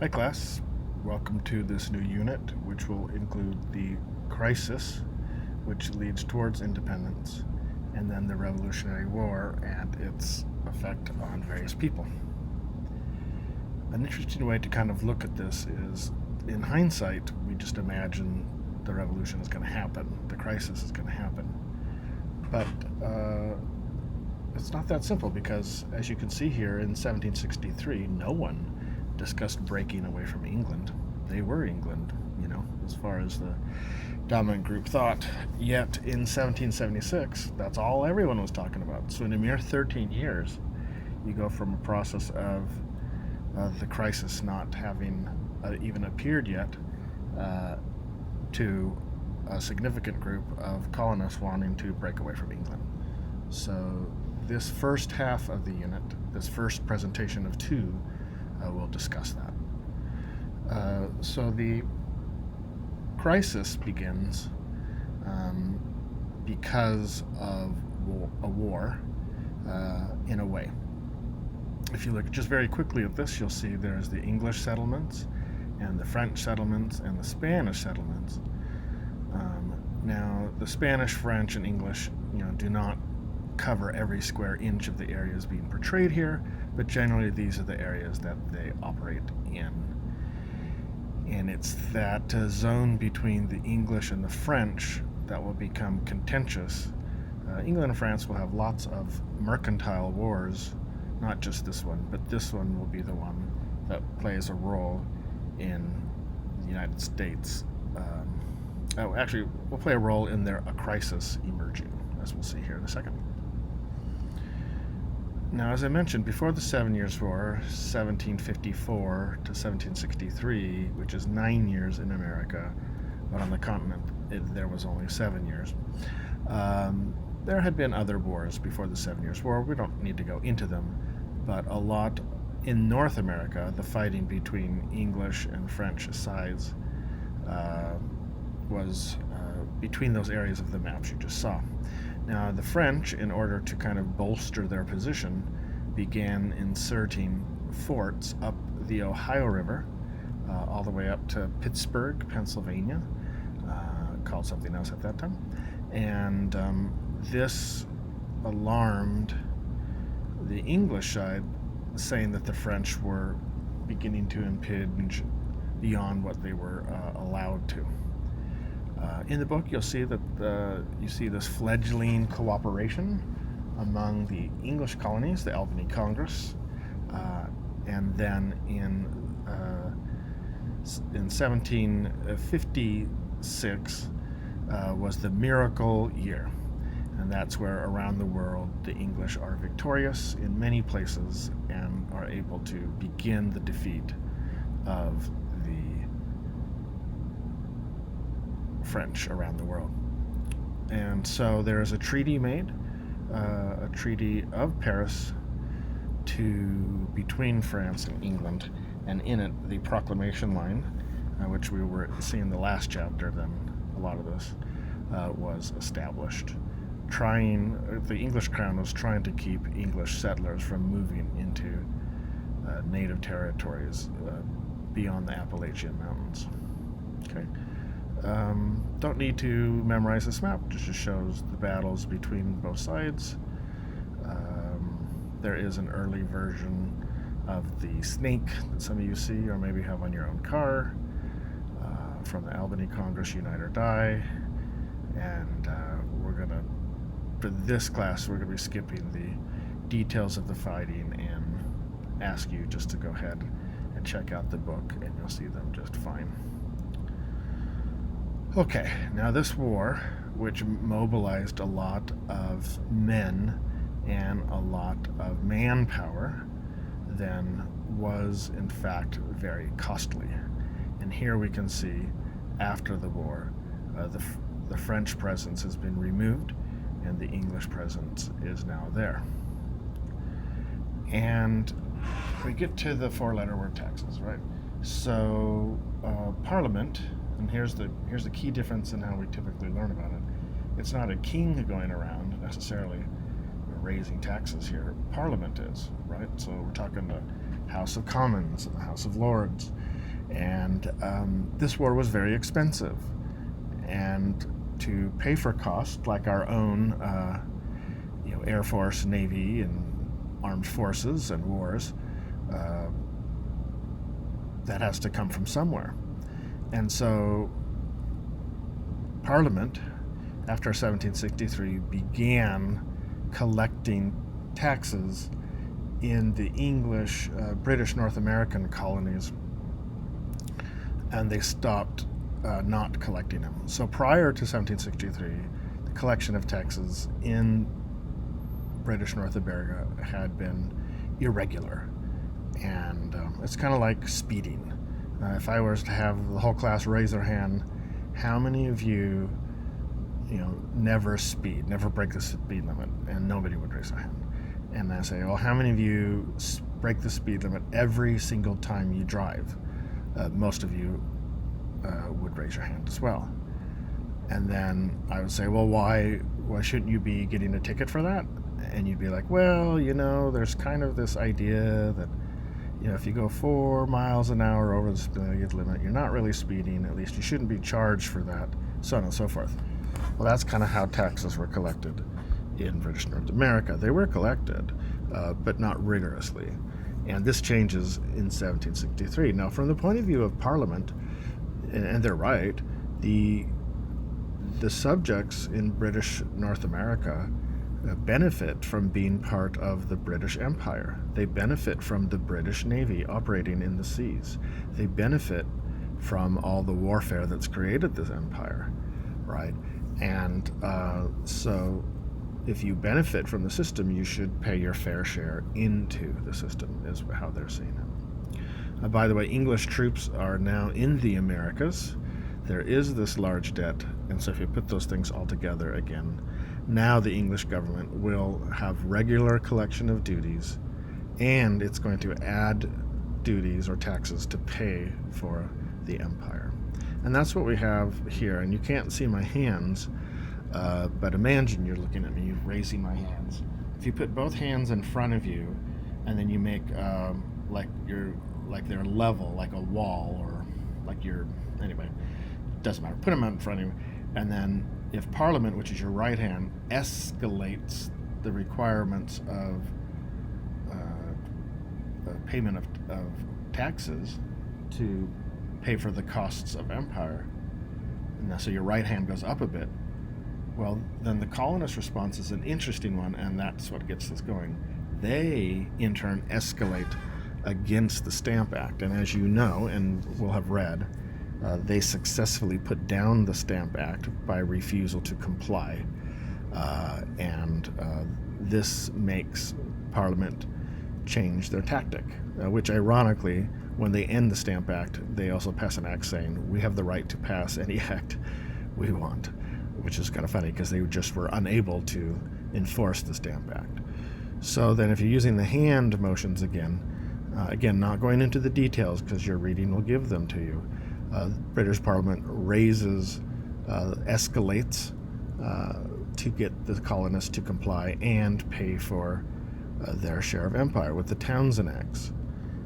Hi class, welcome to this new unit which will include the crisis which leads towards independence and then the Revolutionary War and its effect on various people. An interesting way to kind of look at this is, in hindsight, we just imagine the revolution is going to happen, the crisis is going to happen. But it's not that simple because, as you can see here, in 1763, no one discussed breaking away from England. They were England, as far as the dominant group thought. Yet in 1776, that's all everyone was talking about. So in a mere 13 years, you go from a process of the crisis not having even appeared yet to a significant group of colonists wanting to break away from England. So this first half of the unit, this first presentation of two, we'll discuss that. So the crisis begins because of a war, in a way. If you look just very quickly at this, you'll see there's the English settlements and the French settlements and the Spanish settlements. Now, the Spanish, French, and English, do not cover every square inch of the areas being portrayed here, but generally these are the areas that they operate in. And it's that zone between the English and the French that will become contentious. England and France will have lots of mercantile wars, not just this one, but this one will be the one that plays a role in the United States. Actually, will play a role in a crisis emerging, as we'll see here in a second. Now, as I mentioned, before the 7 Years' War, 1754 to 1763, which is 9 years in America, but on the continent there was only 7 years. There had been other wars before the 7 Years' War. We don't need to go into them, but a lot in North America, the fighting between English and French sides was between those areas of the maps you just saw. Now, the French, in order to kind of bolster their position, began inserting forts up the Ohio River, all the way up to Pittsburgh, Pennsylvania, called something else at that time. And this alarmed the English side, saying that the French were beginning to impinge beyond what they were allowed to. In the book, you'll see that you see this fledgling cooperation among the English colonies, the Albany Congress, and then in 1756 was the Miracle Year, and that's where around the world the English are victorious in many places and are able to begin the defeat of the French around the world. And so there is a treaty made, a Treaty of Paris between France and England, and in it the proclamation line, which we were seeing the last chapter, then a lot of this was established. The English crown was trying to keep English settlers from moving into native territories beyond the Appalachian Mountains. Okay. Don't need to memorize this map, it just shows the battles between both sides. There is an early version of the snake that some of you see or maybe have on your own car, from the Albany Congress, Unite or Die. And for this class, we're going to be skipping the details of the fighting and ask you just to go ahead and check out the book, and you'll see them just fine. Okay, now this war, which mobilized a lot of men and a lot of manpower, then was in fact very costly. And here we can see, after the war, the French presence has been removed and the English presence is now there. And we get to the four-letter word taxes, right? So Parliament, and here's the key difference in how we typically learn about it. It's not a king going around necessarily raising taxes here. Parliament is, right? So we're talking the House of Commons and the House of Lords. And this war was very expensive. And to pay for costs like our own Air Force, Navy, and armed forces and wars, that has to come from somewhere. And so Parliament, after 1763, began collecting taxes in the English, British North American colonies, and they stopped not collecting them. So prior to 1763, the collection of taxes in British North America had been irregular, and it's kind of like speeding. If I was to have the whole class raise their hand, how many of you, never speed, never break the speed limit? And nobody would raise their hand. And I say, well, how many of you break the speed limit every single time you drive? Most of you would raise your hand as well. And then I would say, well, why shouldn't you be getting a ticket for that? And you'd be like, well, there's kind of this idea that, if you go 4 miles an hour over the speed limit, you're not really speeding. At least you shouldn't be charged for that, so on and so forth. Well, that's kind of how taxes were collected in British North America. They were collected, but not rigorously. And this changes in 1763. Now, from the point of view of Parliament, and they're right, the subjects in British North America benefit from being part of the British Empire. They benefit from the British Navy operating in the seas. They benefit from all the warfare that's created this empire, right? And so if you benefit from the system, you should pay your fair share into the system, is how they're seeing it. By the way, English troops are now in the Americas. There is this large debt, and so if you put those things all together again, now the English government will have regular collection of duties, and it's going to add duties or taxes to pay for the empire. And that's what we have here. And you can't see my hands, but imagine you're looking at me raising my hands. If you put both hands in front of you, and then you make like they're level, like a wall, or anyway, doesn't matter. Put them out in front of you, and then if Parliament, which is your right hand, escalates the requirements of payment of taxes to pay for the costs of empire, and so your right hand goes up a bit, well, then the colonist response is an interesting one, and that's what gets this going. They, in turn, escalate against the Stamp Act, and as you know, and will have read, they successfully put down the Stamp Act by refusal to comply, and this makes Parliament change their tactic, which ironically, when they end the Stamp Act, they also pass an act saying we have the right to pass any act we want, which is kind of funny because they just were unable to enforce the Stamp Act. So then if you're using the hand motions again, not going into the details because your reading will give them to you, British Parliament escalates to get the colonists to comply and pay for their share of empire with the Townshend Acts.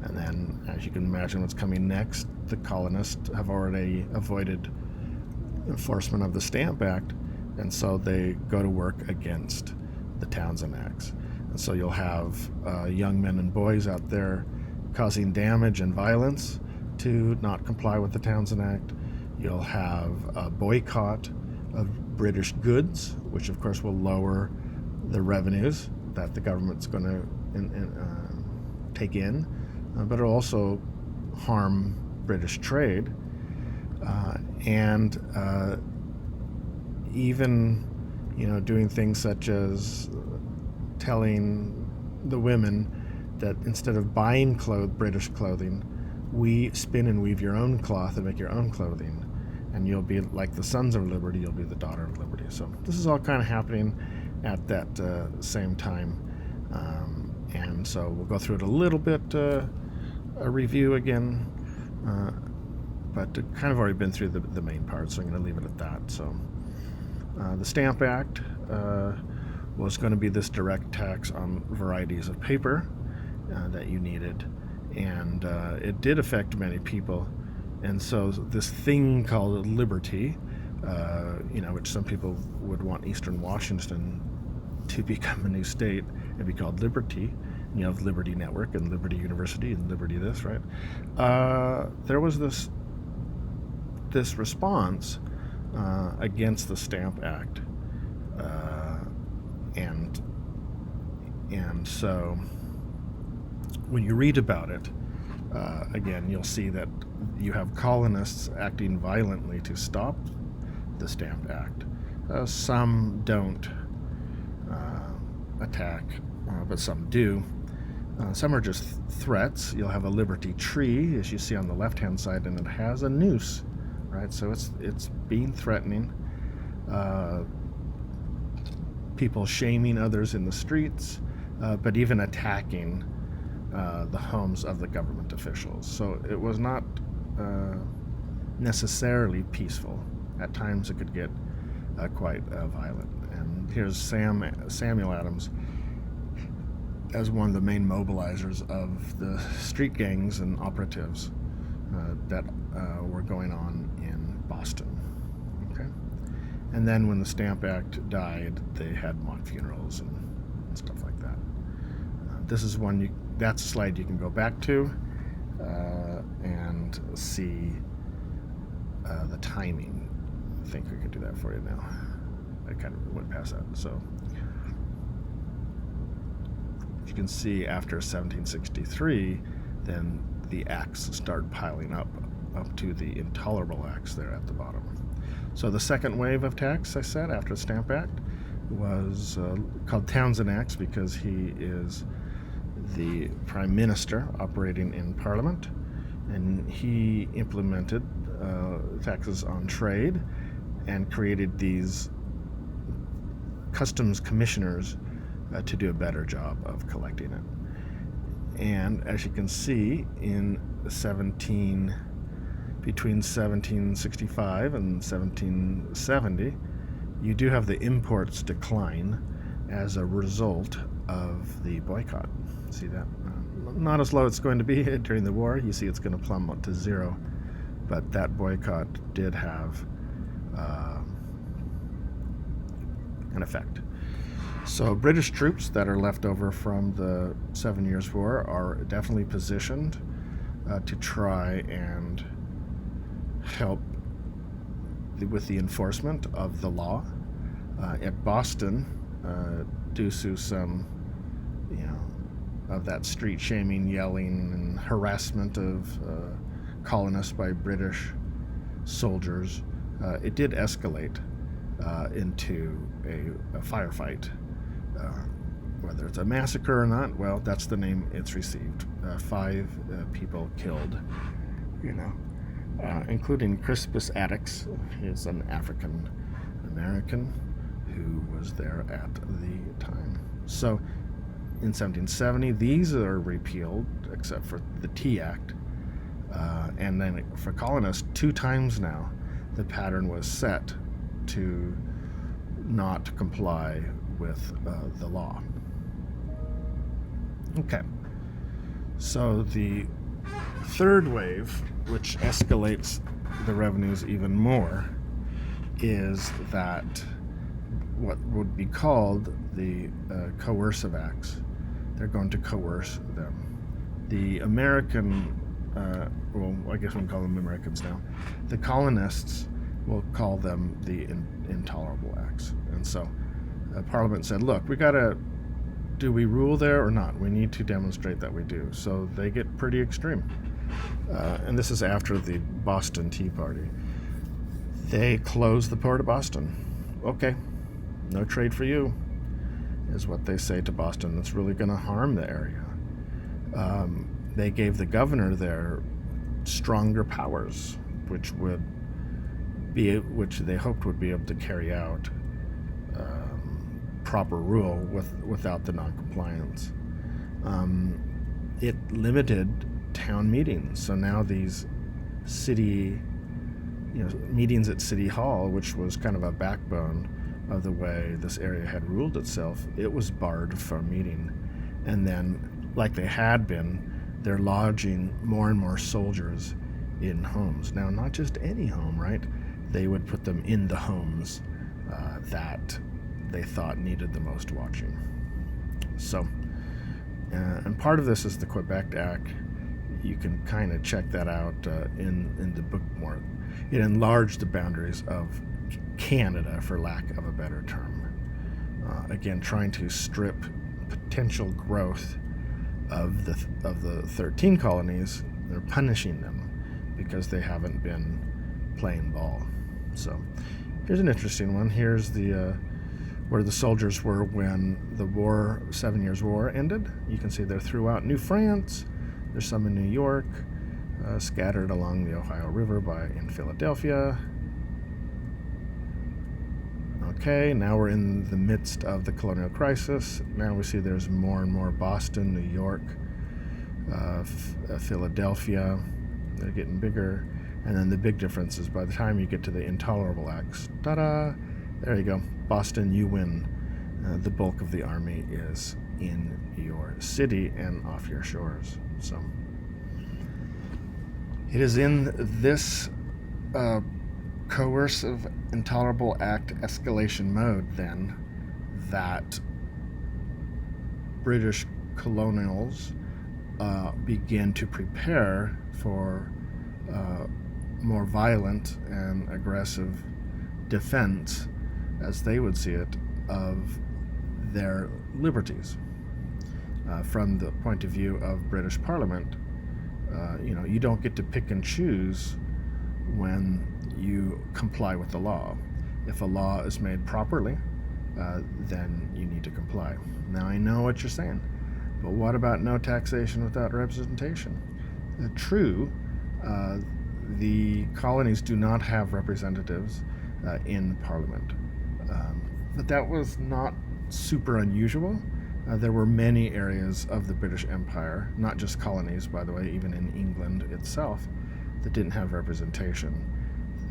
And then, as you can imagine what's coming next, the colonists have already avoided enforcement of the Stamp Act, and so they go to work against the Townshend Acts. And so you'll have young men and boys out there causing damage and violence to not comply with the Townshend Act. You'll have a boycott of British goods, which of course will lower the revenues that the government's going to take in, but it'll also harm British trade, and even doing things such as telling the women that instead of buying British clothing, we spin and weave your own cloth and make your own clothing, and you'll be like the Sons of Liberty, you'll be the Daughter of Liberty. So this is all kind of happening at that same time, and so we'll go through it a little bit, a review again, but kind of already been through the main part, so I'm going to leave it at that. So the Stamp Act was going to be this direct tax on varieties of paper that you needed, and it did affect many people. And so this thing called liberty, which some people would want Eastern Washington to become a new state and be called Liberty. You have Liberty Network and Liberty University and Liberty this, right? There was this response against the Stamp Act, and so when you read about it, again, you'll see that you have colonists acting violently to stop the Stamp Act. Some don't attack, but some do. Some are just threats. You'll have a liberty tree, as you see on the left-hand side, and it has a noose, right? So it's being threatening. People shaming others in the streets, but even attacking the homes of the government officials. So it was not necessarily peaceful. At times it could get quite violent. And here's Samuel Adams as one of the main mobilizers of the street gangs and operatives that were going on in Boston. Okay, and then when the Stamp Act died, they had mock funerals and stuff like that. This is that's a slide you can go back to and see the timing. I think we could do that for you now. I kind of went past that. So you can see after 1763, then the acts start piling up to the intolerable acts there at the bottom. So the second wave of tax, I said, after the Stamp Act, was called Townshend Acts, because he is the prime minister operating in Parliament, and he implemented taxes on trade and created these customs commissioners to do a better job of collecting it. And as you can see, between 1765 and 1770, you do have the imports decline as a result of the boycott. See that? Not as low as it's going to be during the war. You see it's going to plummet to zero, but that boycott did have an effect. So British troops that are left over from the 7 Years' War are definitely positioned to try and help with the enforcement of the law. At Boston, due to some, of that street shaming, yelling, and harassment of colonists by British soldiers, it did escalate into a firefight. Whether it's a massacre or not, well, that's the name it's received. 5 people killed, including Crispus Attucks. He's an African American who was there at the time. So in 1770, these are repealed, except for the Tea Act. And then for colonists, 2 times now, the pattern was set to not comply with the law. Okay, so the third wave, which escalates the revenues even more, is that what would be called the coercive acts. They're going to coerce them. The American, I guess we can call them Americans now, the colonists will call them the intolerable acts. And so Parliament said, look, do we rule there or not? We need to demonstrate that we do. So they get pretty extreme. And this is after the Boston Tea Party. They close the port of Boston. Okay, no trade for you, is what they say to Boston. That's really going to harm the area. They gave the governor there stronger powers, which they hoped would be able to carry out proper rule without the non-compliance. It limited town meetings. So now these city, meetings at City Hall, which was kind of a backbone of the way this area had ruled itself, it was barred from meeting. And then, like they had been they're lodging more and more soldiers in homes. Now, not just any home, right? They would put them in the homes that they thought needed the most watching. So, and part of this is the Quebec Act. You can kind of check that out in the book more. It enlarged the boundaries of Canada, for lack of a better term. Again, trying to strip potential growth of the 13 colonies. They're punishing them because they haven't been playing ball. So here's an interesting one. Here's the where the soldiers were when the war, 7 Years' War, ended. You can see they're throughout New France. There's some in New York, scattered along the Ohio River in Philadelphia. Okay, now we're in the midst of the Colonial Crisis. Now we see there's more and more Boston, New York, Philadelphia. They're getting bigger. And then the big difference is by the time you get to the Intolerable Acts, ta-da, there you go. Boston, you win. The bulk of the army is in your city and off your shores. So it is in this coercive, intolerable act escalation mode, then, that British colonials begin to prepare for more violent and aggressive defense, as they would see it, of their liberties. From the point of view of British Parliament, you don't get to pick and choose when you comply with the law. If a law is made properly, then you need to comply. Now, I know what you're saying, but what about no taxation without representation? True, the colonies do not have representatives in Parliament, but that was not super unusual. There were many areas of the British Empire, not just colonies, by the way, even in England itself, that didn't have representation.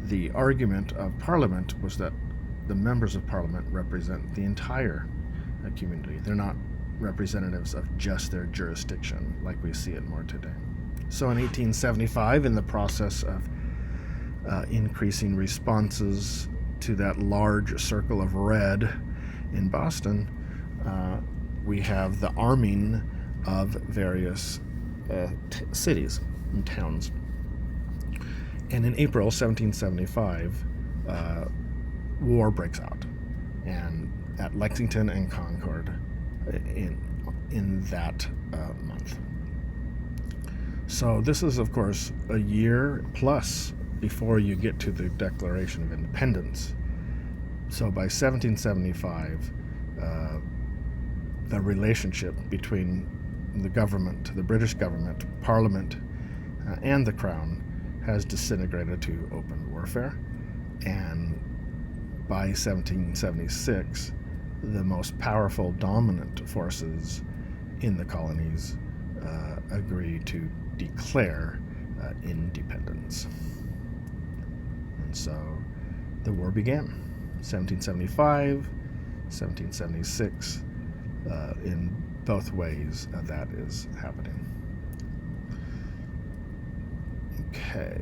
The argument of Parliament was that the members of Parliament represent the entire community. They're not representatives of just their jurisdiction, like we see it more today. So in 1875, in the process of increasing responses to that large circle of red in Boston, we have the arming of various cities and towns. And in April 1775, war breaks out, and at Lexington and Concord in that month. So this is, of course, a year plus before you get to the Declaration of Independence. So by 1775, the relationship between the government, the British government, Parliament, and the Crown has disintegrated to open warfare. And by 1776, the most powerful, dominant forces in the colonies agree to declare independence. And so the war began. 1775, 1776, in both ways that is happening. Okay.